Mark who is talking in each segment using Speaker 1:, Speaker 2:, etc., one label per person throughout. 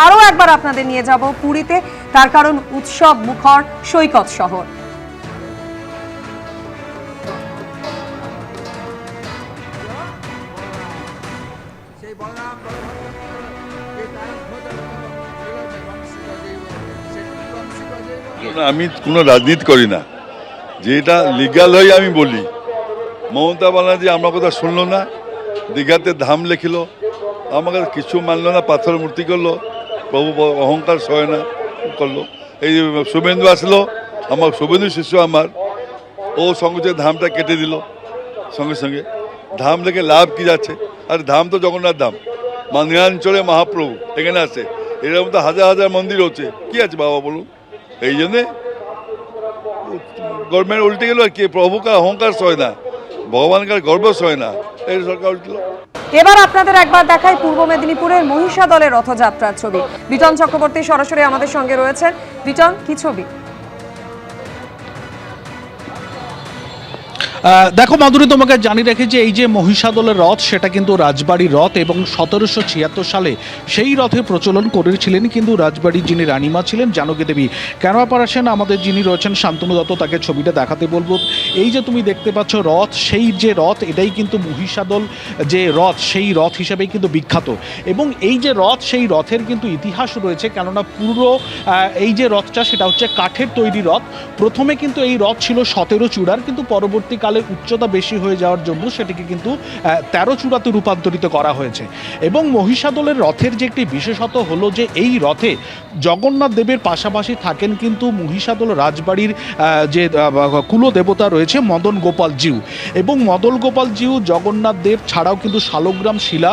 Speaker 1: আরও একবার আপনাদের নিয়ে যাব পুরীতে, তার কারণ উৎসব মুখর সৈকত শহর।
Speaker 2: আমি কোনো রাজনীতি করি না, যেটা লিগাল হয় আমি বলি। মমতা ব্যানার্জি আমার কথা শুনলো না, দীঘাতে ধাম লেখিল, আমাকে কিছু মানলো না, পাথর মূর্তি করলো, প্রভু অহংকার সয় না করলো। এই শুভেন্দু আসলো, আমার শুভেন্দু শিষ্য আমার, ও সঙ্গে সঙ্গে ধামটা কেটে দিল সঙ্গে সঙ্গে। ধাম লেখে লাভ কি যাচ্ছে? আর ধাম তো জগন্নাথ ধাম, মান্যাঞ্চলে মহাপ্রভু এখানে আছে, এরকম তো হাজার হাজার মন্দির হচ্ছে, কি আছে বাবা বলুন? এই জন্যে গভর্নমেন্ট উল্টে গেল। আর কি, প্রভুকে অহংকার সয় না, ভগবানকার গর্ব সয় না, এই সরকার উল্টল।
Speaker 1: এবার আপনাদের একবার দেখায় পূর্ব মেদিনীপুরের মহিষা দলের রথযাত্রার ছবি। বিটন চক্রবর্তী সরাসরি আমাদের সঙ্গে রয়েছেন। বিটন, কি ছবি?
Speaker 3: দেখো মাধুরী, তোমাকে জানিয়ে রেখে যে এই যে মহিষাদলের রথ, সেটা কিন্তু রাজবাড়ির রথ এবং 1776 সালে সেই রথে প্রচলন করেছিলেন কিন্তু রাজবাড়ির যিনি রানীমা ছিলেন জানকী দেবী। ক্যামেরা সেন আমাদের যিনি রয়েছেন শান্তনু দত্ত, তাকে ছবিটা দেখাতে বলবো। এই যে তুমি দেখতে পাচ্ছ রথ, সেই যে রথ, এটাই কিন্তু মহিষাদল যে রথ, সেই রথ হিসেবেই কিন্তু বিখ্যাত। এবং এই যে রথ, সেই রথের কিন্তু ইতিহাস রয়েছে, কেননা পুরো এই যে রথটা সেটা হচ্ছে কাঠের তৈরি রথ। প্রথমে কিন্তু এই রথ ছিল 17 চূড়ার, কিন্তু পরবর্তীকালে উচ্চতা বেশি হয়ে যাওয়ার জন্য সেটিকে কিন্তু 13 চূড়াতে রূপান্তরিত করা হয়েছে। এবং মহিষাদলের রথের যে একটি বিশেষত হলো যে এই রথে জগন্নাথ দেবের পাশাপাশি থাকেন কিন্তু মহিষাদল রাজবাড়ির যে কুলদেবতা রয়েছে মদন গোপাল জিউ। এবং মদন গোপাল জিউ জগন্নাথ দেব ছাড়াও কিন্তু শালগ্রাম শিলা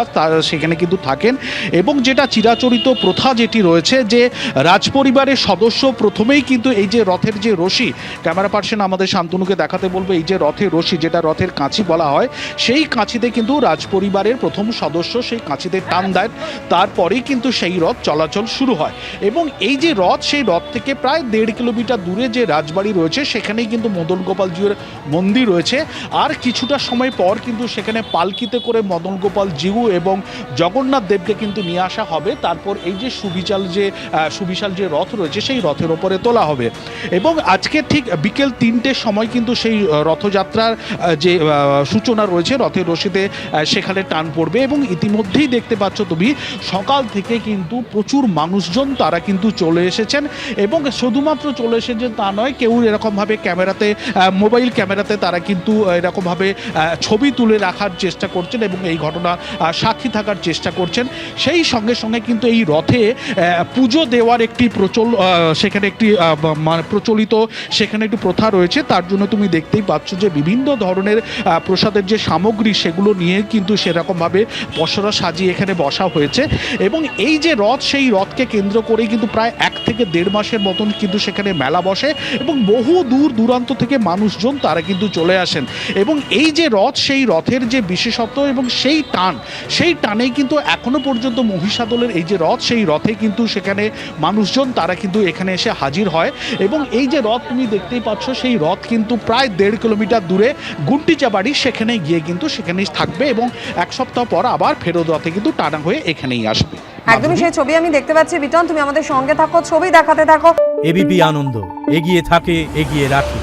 Speaker 3: সেখানে কিন্তু থাকেন। এবং যেটা চিরাচরিত প্রথা যেটি রয়েছে যে রাজপরিবারের সদস্য প্রথমেই কিন্তু এই যে রথের যে রশি, ক্যামেরা পার্সন আমাদের শান্তনুকে দেখাতে বলবো, এই যে রথের রশি, যেটা রথের কাঁচি বলা হয়, সেই কাঁচিতে কিন্তু রাজপরিবারের প্রথম সদস্য সেই কাঁচিতে টান দেয়, তারপরেই কিন্তু সেই রথ চলাচল শুরু হয়। এবং এই যে রথ, সেই রথ থেকে প্রায় 1.5 কিলোমিটার দূরে যে রাজবাড়ি রয়েছে সেখানেই কিন্তু মদন গোপাল জিউর মন্দির রয়েছে। আর কিছুটা সময় পর কিন্তু সেখানে পালকিতে করে মদন গোপাল জিউ এবং জগন্নাথ দেবকে কিন্তু নিয়ে আসা হবে। তারপর এই যে সুবিশাল যে রথ রয়েছে সেই রথের ওপরে তোলা হবে। এবং আজকে ঠিক বিকেল 3টের সময় কিন্তু সেই রথযাত্রার যে সূচনা রয়েছে, রথের রশিতে সেখানে টান পড়বে। এবং ইতিমধ্যেই দেখতে পাচ্ছ তুমি সকাল থেকে কিন্তু প্রচুর মানুষজন তারা কিন্তু চলে এসেছেন। এবং শুধুমাত্র চলে এসেছেন তা নয়, কেউ এরকমভাবে ক্যামেরাতে, মোবাইল ক্যামেরাতে তারা কিন্তু এরকমভাবে ছবি তুলে রাখার চেষ্টা করছেন এবং এই ঘটনা সাক্ষী থাকার চেষ্টা করছেন। সেই সঙ্গে সঙ্গে কিন্তু এই রথে পুজো দেওয়ার একটি সেখানে একটি প্রচলিত সেখানে একটি প্রথা রয়েছে। তার জন্য তুমি দেখতেই পাচ্ছ যে বিভিন্ন ধরনের প্রসাদের যে সামগ্রী সেগুলো নিয়ে কিন্তু সেরকমভাবে পসরা সাজিয়ে এখানে বসা হয়েছে। এবং এই যে রথ, সেই রথকে কেন্দ্র করেই কিন্তু প্রায় 1 থেকে 1.5 মাসের মতন কিন্তু সেখানে মেলা বসে এবং বহু দূর দূরান্ত থেকে মানুষজন তারা কিন্তু চলে আসেন। এবং এই যে রথ, সেই রথের যে বিশেষত্ব এবং সেই টানেই কিন্তু এখনো পর্যন্ত মহিষাদলের এই যে রথ, সেই রথে কিন্তু সেখানে মানুষজন তারা কিন্তু এখানে এসে হাজির হয়। এবং এই যে রথ তুমি দেখতেই পাচ্ছ, সেই রথ কিন্তু প্রায় 1.5 কিলোমিটার দূরে গুন্টিচাবাড়ি, সেখানে গিয়ে কিন্তু সেখানেই থাকবে এবং 1 সপ্তাহ পর আবার ফেরত রথে কিন্তু টানা হয়ে এখানেই আসবে।
Speaker 1: একদমই সেই ছবি আমি দেখতে পাচ্ছি। বিটন, তুমি আমাদের সঙ্গে থাকো, ছবি দেখাতে থাকো।
Speaker 4: এবিপি আনন্দ, এগিয়ে থাকে, এগিয়ে রাখে।